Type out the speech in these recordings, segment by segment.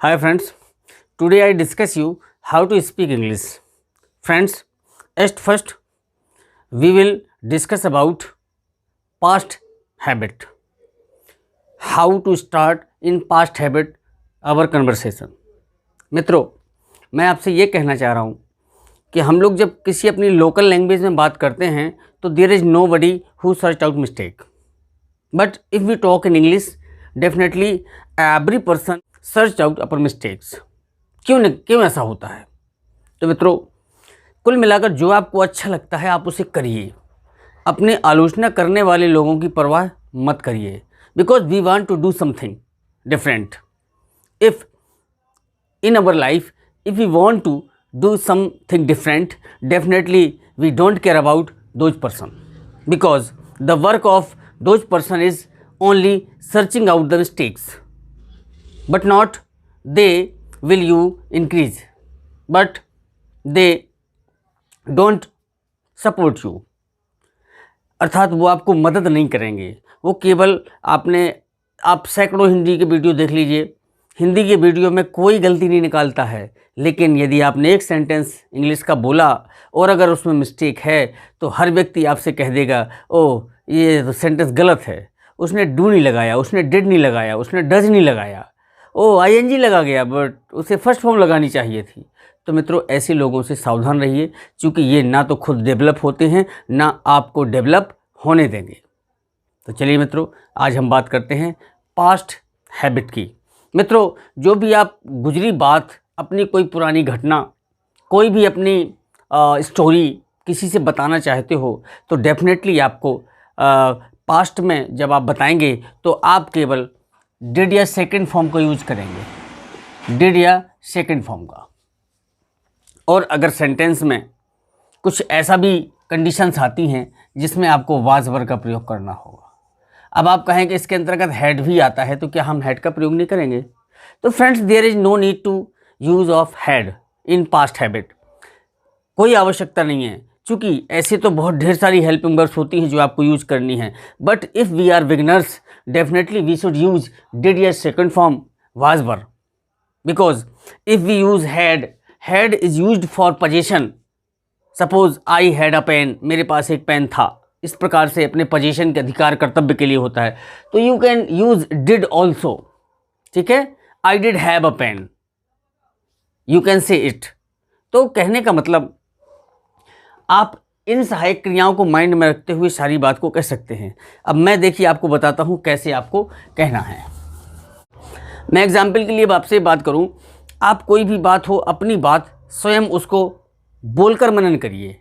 Hi friends, today I discuss you how to speak English. Friends, at first we will discuss about past habit. How to start in past habit our conversation. मित्रों, मैं आपसे ये कहना चाह रहा हूँ कि हम लोग जब किसी अपनी लोकल लैंग्वेज में बात करते हैं तो there is nobody who search out mistake, but if we talk in English definitely every person search out our mistakes. क्यों ऐसा होता है? तो मित्रों, कुल मिलाकर जो आपको अच्छा लगता है आप उसे करिए। अपने आलोचना करने वाले लोगों की परवाह मत करिए, because we want to do something different. If in our life, if we want to do something different, definitely we don't care about those person, because the work of those person is only searching out the mistakes, but not they will you increase, but they don't support you। अर्थात वो आपको मदद नहीं करेंगे, वो केवल आप सैकड़ों हिंदी के वीडियो देख लीजिए, हिंदी के वीडियो में कोई गलती नहीं निकालता है, लेकिन यदि आपने एक सेंटेंस इंग्लिश का बोला और अगर उसमें मिस्टेक है तो हर व्यक्ति आपसे कह देगा, ओह ये तो सेंटेंस गलत है, उसने डू नहीं लगाया, उसने डिड नहीं लगाया, उसने डज नहीं लगाया, ओह आईएनजी लगा गया, बट उसे फर्स्ट फॉर्म लगानी चाहिए थी। तो मित्रों, ऐसे लोगों से सावधान रहिए, क्योंकि ये ना तो खुद डेवलप होते हैं ना आपको डेवलप होने देंगे। तो चलिए मित्रों, आज हम बात करते हैं पास्ट हैबिट की। मित्रों, जो भी आप गुजरी बात, अपनी कोई पुरानी घटना, कोई भी अपनी स्टोरी किसी से बताना चाहते हो तो डेफिनेटली आपको पास्ट में जब आप बताएंगे तो आप केवल डिड या सेकंड फॉर्म को यूज करेंगे, डिड या सेकंड फॉर्म का। और अगर सेंटेंस में कुछ ऐसा भी कंडीशंस आती हैं जिसमें आपको वाज वर्ब का प्रयोग करना होगा। अब आप कहें कि इसके अंतर्गत हैड भी आता है, तो क्या हम हैड का प्रयोग नहीं करेंगे? तो friends, there is no need to use of had in past habit. कोई आवश्यकता नहीं है, क्योंकि ऐसे तो बहुत ढेर सारी हेल्पिंग वर्ब्स होती हैं जो आपको यूज़ करनी है। But if we are beginners, definitely we should use did या second form was verb, because if we use had is used for position. Suppose I had a pen, मेरे पास एक पेन था, इस प्रकार से अपने पोजीशन के अधिकार कर्तव्य के लिए होता है। तो you can use did also, ठीक है, I did have a pen, you can say it. तो कहने का मतलब, आप इन सहायक क्रियाओं को माइंड में रखते हुए सारी बात को कह सकते हैं। अब मैं देखिए आपको बताता हूं कैसे आपको कहना है। मैं एग्जाम्पल के लिए आपसे बात करूं, आप कोई भी बात हो, अपनी बात स्वयं उसको बोलकर मनन करिए।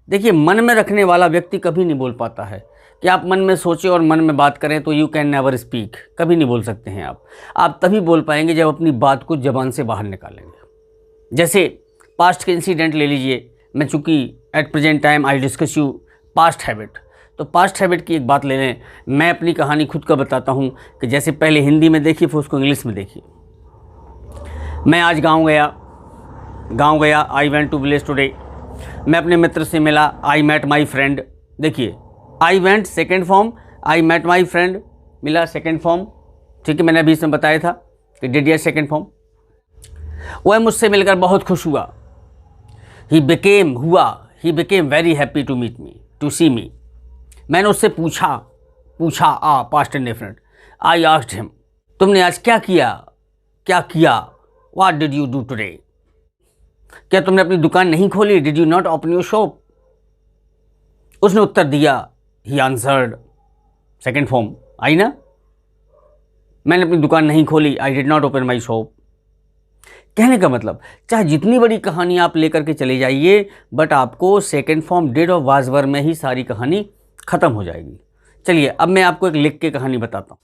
देखिए, मन में रखने वाला व्यक्ति कभी नहीं बोल पाता है। कि आप मन में सोचें और मन में बात करें तो यू कैन नेवर स्पीक, कभी नहीं बोल सकते हैं आप तभी बोल पाएंगे जब अपनी बात को ज़बान से बाहर निकालेंगे। जैसे पास्ट के इंसिडेंट ले लीजिए। मैं चूँकि at present time I discuss you past habit, तो पास्ट हैबिट की एक बात ले लें। मैं अपनी कहानी खुद का बताता हूँ कि जैसे पहले हिंदी में देखिए, फिर उसको इंग्लिश में देखिए। मैं आज गाँव गया, I went to village today. मैं अपने मित्र से मिला, आई मेट माई फ्रेंड। देखिए, I went second form, I met my friend मिला सेकेंड फॉर्म, ठीक है, मैंने अभी इसमें बताया था कि डिड या सेकेंड फॉर्म। वह मुझसे मिलकर बहुत खुश हुआ, he became very happy to meet me, to see me. मैंने उससे पूछा past indefinite, I asked him, तुमने आज क्या किया, what did you do today? क्या तुमने अपनी दुकान नहीं खोली? Did you not open your shop? उसने उत्तर दिया, ही आंसर्ड, सेकेंड फॉर्म आई ना, मैंने अपनी दुकान नहीं खोली, I did not open my shop. कहने का मतलब, चाहे जितनी बड़ी कहानी आप लेकर के चले जाइए, बट आपको सेकेंड फॉर्म डिड और वाज वर्ब में ही सारी कहानी खत्म हो जाएगी। चलिए, अब मैं आपको एक लिख के कहानी बताता हूँ।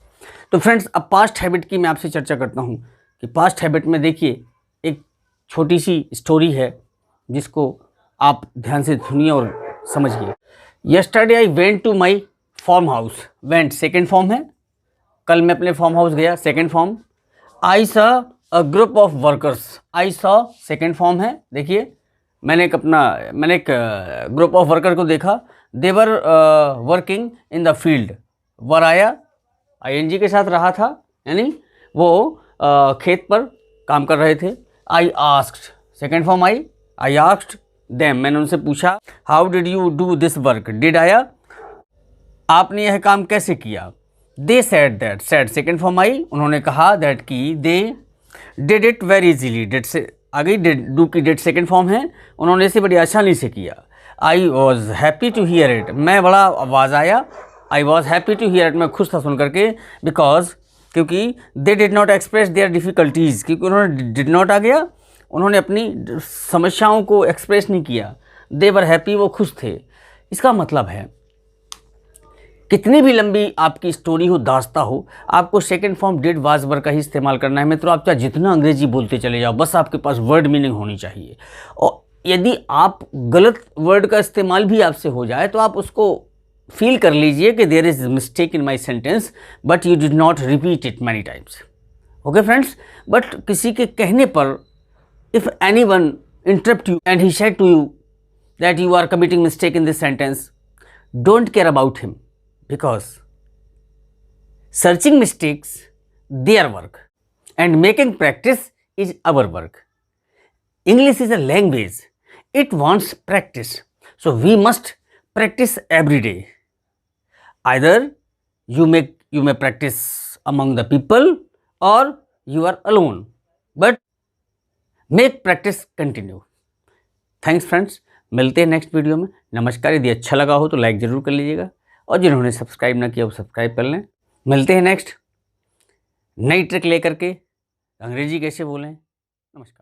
तो फ्रेंड्स, अब पास्ट हैबिट की मैं आपसे चर्चा करता हूँ कि पास्ट हैबिट में देखिए एक छोटी सी स्टोरी है जिसको आप ध्यान से सुनिए और समझिए। Yesterday I went to my farm house, went second form है, कल मैं अपने फार्म हाउस गया, second form. I saw a group of workers, I saw second form है। देखिए, मैंने एक ग्रुप ऑफ वर्कर को देखा, they were working in the field, were आया आईएनजी के साथ रहा था, यानी वो खेत पर काम कर रहे थे। I asked, second form I asked them, मैंने उनसे पूछा। How did you do this work, did आया, आपने यह काम कैसे किया। They said that, said second form आई, उन्होंने कहा दैट की they did it very easily, did से आ गई, डिड डू की डिड सेकेंड फॉर्म है, उन्होंने इसे बड़ी आसानी से किया। I was happy to hear it, मैं बड़ा आवाज़ आया, आई was happy to hear it, मैं खुश था सुन करके, बिकॉज क्योंकि they did not express their difficulties, क्योंकि उन्होंने डिड नॉट आ गया, उन्होंने अपनी समस्याओं को एक्सप्रेस नहीं किया। दे वर हैप्पी, वो खुश थे। इसका मतलब है कितनी भी लंबी आपकी स्टोरी हो, दास्ता हो, आपको सेकंड फॉर्म डिड वाज वर का ही इस्तेमाल करना है मित्रों। आप चाहे जितना अंग्रेजी बोलते चले जाओ, बस आपके पास वर्ड मीनिंग होनी चाहिए। और यदि आप गलत वर्ड का इस्तेमाल भी आपसे हो जाए तो आप उसको फील कर लीजिए कि there is mistake in my sentence but you did not repeat it many times. Okay friends, but किसी के कहने पर if any one interrupt you and he said to you that you are committing mistake in this sentence, don't care about him, because searching mistakes their work and making practice is our work. English is a language, it wants practice, so we must practice every day. Either you may practice among the people or you are alone, but make practice continue. Thanks friends, मिलते हैं next video में। नमस्कार। यदि अच्छा लगा हो तो like ज़रूर कर लीजिएगा और जिन्होंने सब्सक्राइब ना किया वो सब्सक्राइब कर लें। मिलते हैं नेक्स्ट नई ट्रिक लेकर के अंग्रेजी कैसे बोलें। नमस्कार।